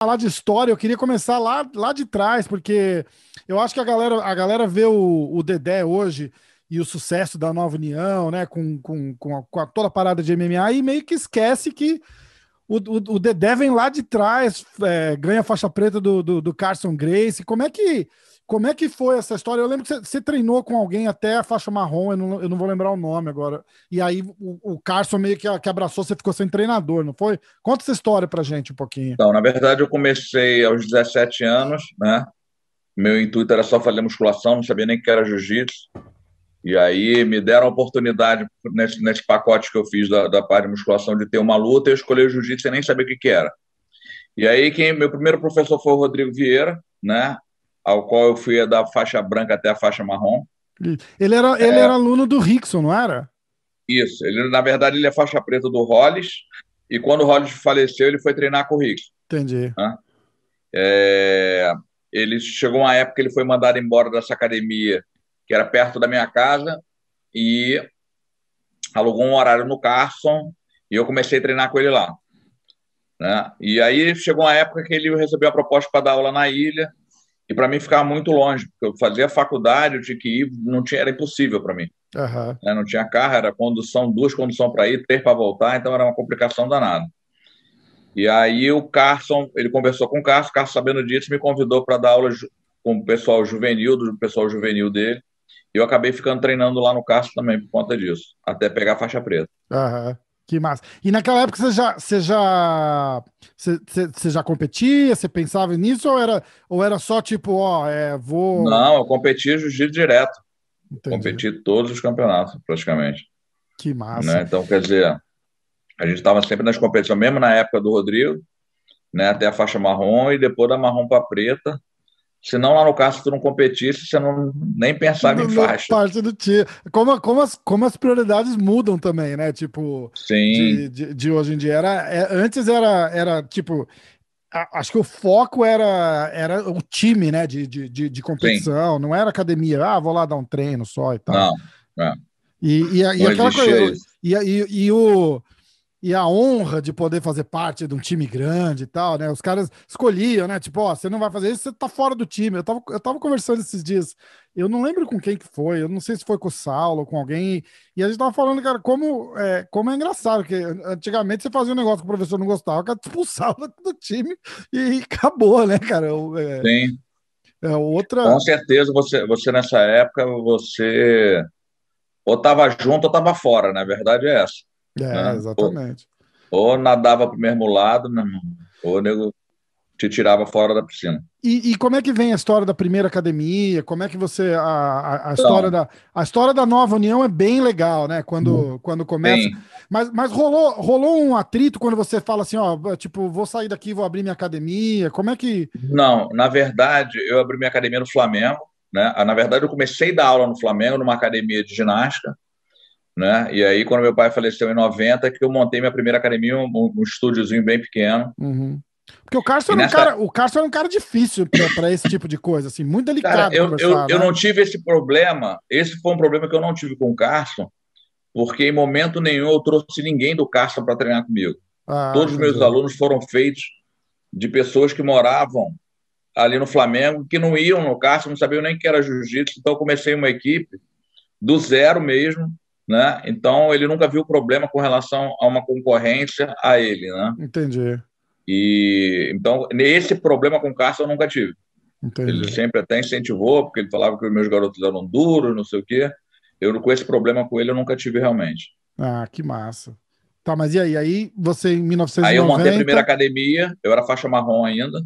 Falar de história, eu queria começar lá de trás, porque eu acho que a galera vê o Dedé hoje e o sucesso da Nova União, né, com toda a parada de MMA e meio que esquece que o Dedé vem lá de trás, ganha a faixa preta do Carson Gracie. Como é que foi essa história? Eu lembro que você treinou com alguém até a faixa marrom, eu não vou lembrar o nome agora. E aí o Carson meio que abraçou, você ficou sem treinador, não foi? Conta essa história pra gente um pouquinho. Então, na verdade, eu comecei aos 17 anos, né? Meu intuito era só fazer musculação, não sabia nem que era jiu-jitsu. E aí me deram a oportunidade, nesse pacote que eu fiz da parte de musculação, de ter uma luta, eu escolhi o jiu-jitsu sem nem saber o que que era. E aí, meu primeiro professor foi o Rodrigo Vieira, né? Ao qual eu fui da faixa branca até a faixa marrom. Ele era aluno do Rickson, não era? Isso, ele, na verdade, ele é faixa preta do Hollis, e quando o Hollis faleceu, ele foi treinar com o Rick, Entendi. né? É, ele chegou uma época que ele foi mandado embora dessa academia, que era perto da minha casa, e alugou um horário no Carson, e eu comecei a treinar com ele lá, né? E aí chegou uma época que ele recebeu a proposta para dar aula na ilha, e para mim ficava muito longe, porque eu fazia faculdade, eu tinha que ir, não tinha, era impossível para mim, Aham. né? Não tinha carro, era condução, duas conduções para ir, três para voltar, então era uma complicação danada. E aí o Carson, ele conversou com o Carson sabendo disso, me convidou para dar aula com o pessoal juvenil, do pessoal juvenil dele, e eu acabei ficando treinando lá no Carson também por conta disso, até pegar a faixa preta. Aham. Que massa. E naquela época você já competia, você pensava nisso ou era só tipo, ó, vou. Não, eu competi jiu-jitsu direto, Entendi. competi todos os campeonatos praticamente, Que massa. né? Então, quer dizer, a gente estava sempre nas competições, mesmo na época do Rodrigo, né? Até a faixa marrom e depois da marrom para preta. Se não lá no Carson tu não competisse, você não nem pensava em faixa. Parte do time. Como as prioridades mudam também, né? Tipo, de, Sim, de, de hoje em dia. Antes era tipo. Acho que o foco era o time, né, de sim. competição, não era academia, vou lá dar um treino só e tal. Não, é, E não aquela coisa, existia isso. e a honra de poder fazer parte de um time grande e tal, né? Os caras escolhiam, né? Tipo, ó, você não vai fazer isso, você tá fora do time. Eu tava conversando esses dias, eu não lembro com quem que foi, eu não sei se foi com o Saulo ou com alguém, e a gente tava falando, cara, como é engraçado, porque antigamente você fazia um negócio que o professor não gostava, o cara te expulsava do time e acabou, né, cara? Sim, Outra. com certeza você nessa época, você ou estava junto ou estava fora, né? A verdade é essa, né? Exatamente. Ou nadava para o mesmo lado, meu irmão, ou o nego te tirava fora da piscina. E como é que vem a história da primeira academia? Como é que você. A história Então, da Nova União é bem legal, né? Quando começa. sim, Mas rolou um atrito quando você fala assim, ó, tipo, vou sair daqui, vou abrir minha academia. Como é que. não, na verdade, eu abri minha academia no Flamengo, né? Na verdade, eu comecei a dar aula no Flamengo, numa academia de ginástica, né? E aí, quando meu pai faleceu em 90, que eu montei minha primeira academia, um estúdiozinho bem pequeno. Uhum. Porque o Carson E era um nessa, cara, o Carson era um cara difícil para esse tipo de coisa, assim, muito cara, delicado de eu conversar, eu né? não tive esse problema. Esse foi um problema que eu não tive com o Carson, porque em momento nenhum eu trouxe ninguém do Carson para treinar comigo. Ah, Todos os meus entendi. alunos foram feitos de pessoas que moravam ali no Flamengo, que não iam no Carson, não sabiam nem que era jiu-jitsu. Então eu comecei uma equipe do zero mesmo, né? Então ele nunca viu problema com relação a uma concorrência a ele, né? Entendi. E então esse problema com o Carson eu nunca tive. Ele Entendi. sempre até incentivou, porque ele falava que os meus garotos eram duros, não sei o quê. Eu, com esse problema com ele, eu nunca tive realmente. Ah, que massa. Tá, mas e aí? Aí você em Aí eu montei a primeira 1990. academia, eu era faixa marrom ainda,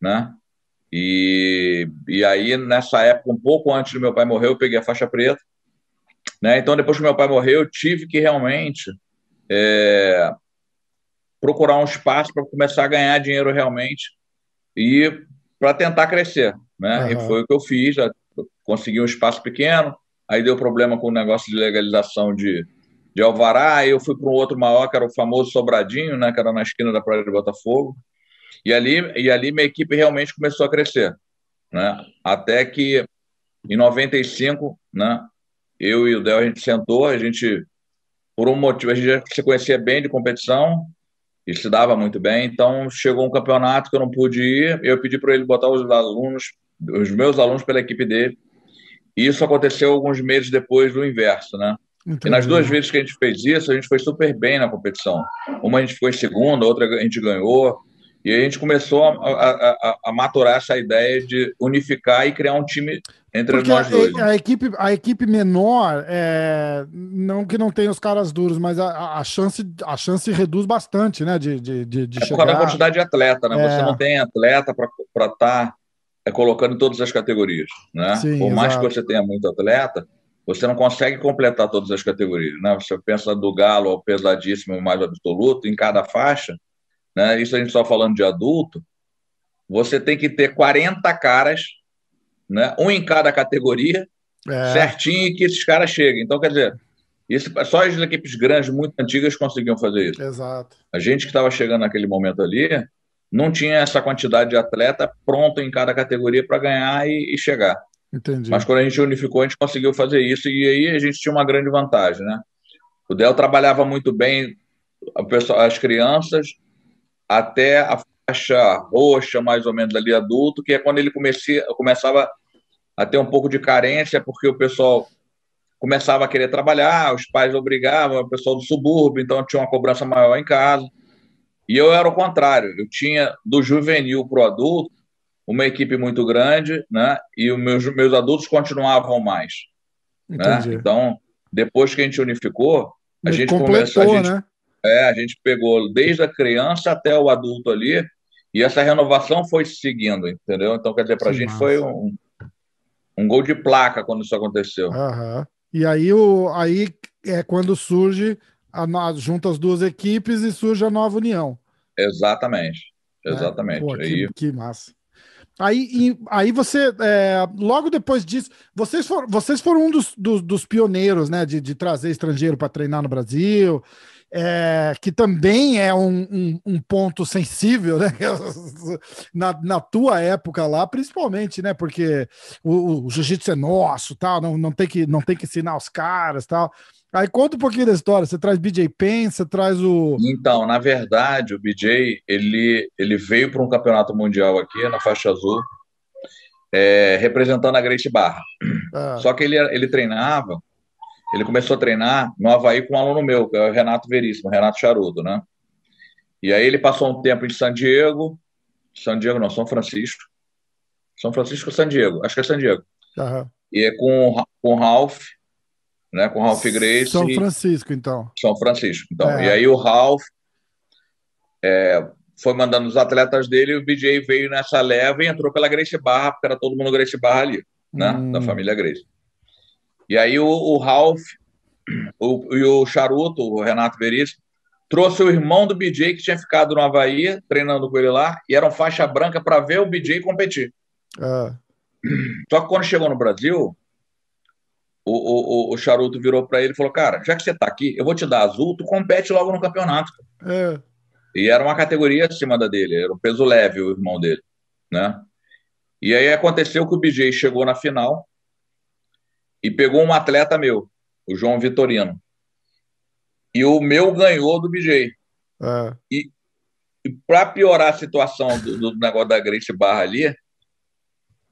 né? E aí, nessa época, um pouco antes do meu pai morrer, eu peguei a faixa preta, né? Então, depois que meu pai morreu, eu tive que realmente procurar um espaço para começar a ganhar dinheiro realmente e para tentar crescer, né? E Aham. foi o que eu fiz, já consegui um espaço pequeno, aí deu problema com o negócio de legalização de Alvará, aí eu fui para um outro maior, que era o famoso Sobradinho, né? Que era na esquina da Praia de Botafogo, e ali minha equipe realmente começou a crescer, né? Até que em 95, né? Eu e o Del, a gente sentou, a gente, por um motivo, a gente já se conhecia bem de competição, e se dava muito bem. Então, chegou um campeonato que eu não pude ir, eu pedi para ele botar os meus alunos pela equipe dele. E isso aconteceu alguns meses depois do inverso, né? E nas duas Entendi. vezes que a gente fez isso, a gente foi super bem na competição. Uma a gente ficou em segunda, outra a gente ganhou. E aí a gente começou a maturar essa ideia de unificar e criar um time entre Porque nós dois. a equipe menor, não que não tenha os caras duros, mas a chance reduz bastante, né? De É por causa da chegar. quantidade de atleta, né? Você É, não tem atleta para estar colocando em todas as categorias, né? sim, Por mais que exato. você tenha muito atleta, você não consegue completar todas as categorias, né? Você pensa do galo ao pesadíssimo mais absoluto em cada faixa, né? Isso a gente só falando de adulto, você tem que ter 40 caras, né? Um em cada categoria, É, certinho, e que esses caras cheguem. Então, quer dizer, isso, só as equipes grandes, muito antigas, conseguiam fazer isso. exato. A gente que estava chegando naquele momento ali não tinha essa quantidade de atleta pronto em cada categoria para ganhar e chegar. Mas Entendi. quando a gente unificou, a gente conseguiu fazer isso e aí a gente tinha uma grande vantagem, né? O Del trabalhava muito bem as crianças até a faixa roxa, mais ou menos ali adulto, que é quando ele começava a ter um pouco de carência, porque o pessoal começava a querer trabalhar, os pais obrigavam, o pessoal do subúrbio, então tinha uma cobrança maior em casa. E eu era o contrário, eu tinha do juvenil para o adulto uma equipe muito grande, né? E os meus adultos continuavam mais, né? Entendi. Então, depois que a gente unificou, a Meio que gente começou, completou, né? a gente pegou desde a criança até o adulto ali, e essa renovação foi seguindo, entendeu? Então, quer dizer, para a Que gente foi massa. um gol de placa quando isso aconteceu. Aham. E aí, aí é quando surge, junta as duas equipes e surge a nova união, Exatamente, né? Pô, exatamente. Aí, que massa. Aí você, logo depois disso, vocês foram um dos pioneiros, né, de trazer estrangeiro para treinar no Brasil, que também é um ponto sensível, né, na tua época lá, principalmente, né, porque o jiu-jitsu é nosso, tal, não tem que ensinar os caras, tal. Aí conta um pouquinho da história. Você traz BJ Penn, você traz o. então, na verdade, o BJ ele veio para um campeonato mundial aqui na faixa azul, representando a Gracie Barra. Ah, Só que ele treinava, ele começou a treinar no Havaí com um aluno meu, que é o Renato Veríssimo, Renato Charuto, né? E aí ele passou um tempo em San Diego não, São Francisco. São Francisco ou San Diego? Acho que é San Diego. aham. E é com o Ralph, né? Com o Ralph São Gracie, Francisco, então. São Francisco. Então, e É. aí o Ralph foi mandando os atletas dele, e o BJ veio nessa leva e entrou pela Gracie Barra, porque era todo mundo Gracie Barra ali, né? Da Hum, família Gracie. E aí o Ralph e o Charuto, o Renato Veríssimo, trouxe o irmão do BJ que tinha ficado no Havaí, treinando com ele lá, e eram faixa branca para ver o BJ competir. ah, Só que quando chegou no Brasil, o Charuto virou para ele e falou: Cara, já que você está aqui, eu vou te dar azul, tu compete logo no campeonato. é. E era uma categoria acima da dele, era um peso leve o irmão dele, né? E aí aconteceu que o BJ chegou na final e pegou um atleta meu, o João Vitorino. E o meu ganhou do BJ. Ah, E, e para piorar a situação do negócio da Gracie Barra ali,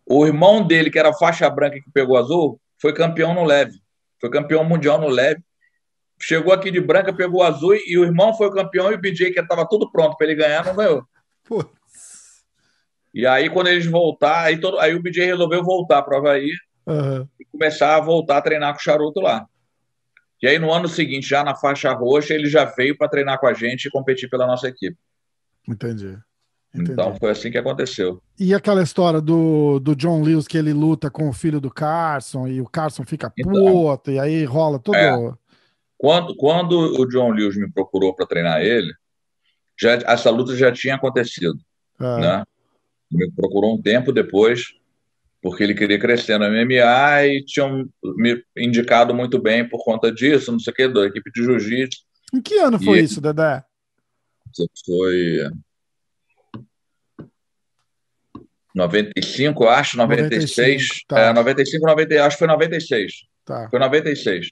o irmão dele, que era faixa branca que pegou azul, foi campeão no leve. Foi campeão mundial no leve. Chegou aqui de branca, pegou azul e o irmão foi o campeão e o BJ, que estava tudo pronto para ele ganhar, não ganhou. putz. E aí, quando eles voltaram, aí o BJ resolveu voltar para o Havaí Aham, e começar a voltar a treinar com o Charuto lá. E aí, no ano seguinte, já na faixa roxa, ele já veio para treinar com a gente e competir pela nossa equipe. entendi. Então, Entendi. foi assim que aconteceu. E aquela história do John Lewis que ele luta com o filho do Carson e o Carson fica Então, puto, e aí rola é, todo. quando o John Lewis me procurou para treinar ele, essa luta já tinha acontecido, Ah, né? Me procurou um tempo depois, porque ele queria crescer no MMA e tinham me indicado muito bem por conta disso, não sei o quê, da equipe de jiu-jitsu. em que ano foi E isso, Dedé? foi 95, acho, 95, 96. tá, 95, 90, acho que foi 96. tá. Foi 96.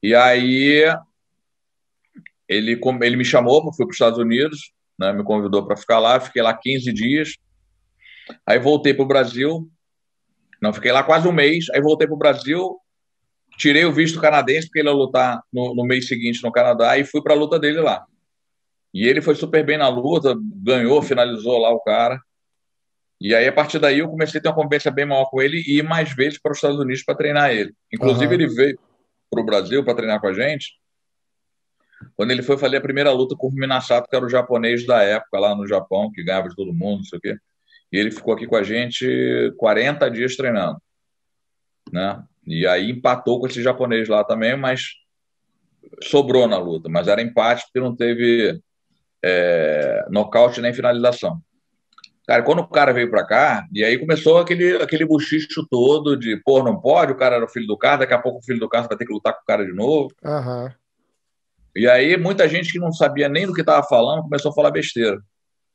E aí ele me chamou, fui para os Estados Unidos, né, me convidou para ficar lá, fiquei lá 15 dias, aí voltei para o Brasil, não, fiquei lá quase um mês, aí voltei para o Brasil, tirei o visto canadense, porque ele ia lutar no mês seguinte no Canadá, e fui para a luta dele lá. E ele foi super bem na luta, ganhou, finalizou lá o cara. E aí, a partir daí, eu comecei a ter uma convivência bem maior com ele e ir mais vezes para os Estados Unidos para treinar ele. Inclusive, Aham. ele veio para o Brasil para treinar com a gente. Quando ele foi fazer a primeira luta com o Minasato, que era o japonês da época lá no Japão, que ganhava de todo mundo, não sei o quê. E ele ficou aqui com a gente 40 dias treinando, né? E aí empatou com esse japonês lá também, mas sobrou na luta. Mas era empate porque não teve nocaute nem finalização. Cara, quando o cara veio pra cá, e aí começou aquele buchicho todo de, pô, não pode, o cara era o filho do cara, daqui a pouco o filho do cara vai ter que lutar com o cara de novo. Aham. E aí muita gente que não sabia nem do que estava falando começou a falar besteira.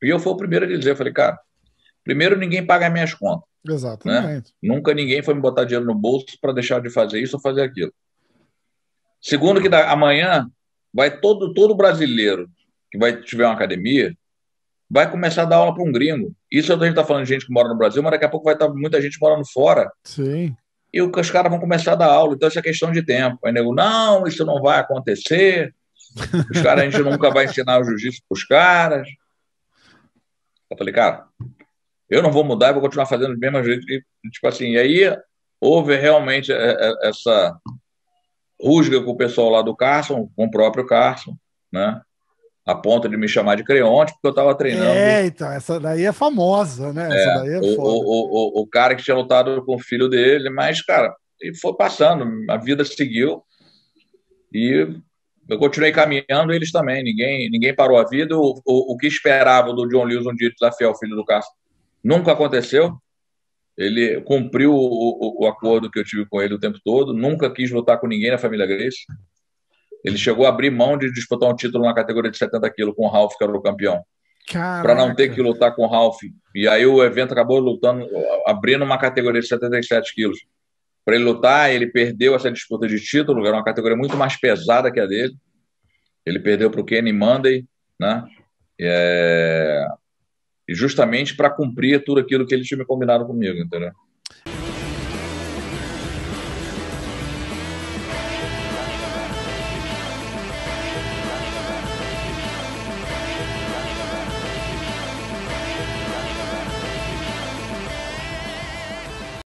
E eu fui o primeiro a dizer, eu falei, cara, primeiro ninguém paga as minhas contas, né? Exatamente. Nunca ninguém foi me botar dinheiro no bolso para deixar de fazer isso ou fazer aquilo. Segundo que amanhã vai todo brasileiro que vai tiver uma academia vai começar a dar aula para um gringo. Isso a gente está falando de gente que mora no Brasil, mas daqui a pouco vai estar muita gente morando fora. Sim. E os caras vão começar a dar aula. Então, isso é questão de tempo. Aí, nego, não, isso não vai acontecer. Os caras, a gente nunca vai ensinar o jiu-jitsu para os caras. Eu falei, cara, eu não vou mudar, eu vou continuar fazendo do mesmo jeito. E, tipo assim, e aí houve realmente essa rusga com o pessoal lá do Carson, com o próprio Carson, né? A ponto de me chamar de Creonte, porque eu estava treinando Então, essa daí é famosa, né? Essa daí é foda. o cara que tinha lutado com o filho dele, mas, cara, e foi passando, a vida seguiu e eu continuei caminhando, eles também, ninguém parou a vida. O que esperava do John Lewis um dia desafiar o filho do Castro nunca aconteceu. Ele cumpriu o acordo que eu tive com ele o tempo todo, nunca quis lutar com ninguém na família Gracie. Ele chegou a abrir mão de disputar um título na categoria de 70 quilos com o Ralph, que era o campeão, para não ter que Caraca. lutar com o Ralph. E aí o evento acabou lutando, abrindo uma categoria de 77 quilos. Para ele lutar, ele perdeu essa disputa de título, era uma categoria muito mais pesada que a dele. Ele perdeu para o Kenny Monday, né? E justamente para cumprir tudo aquilo que ele tinha combinado comigo, entendeu?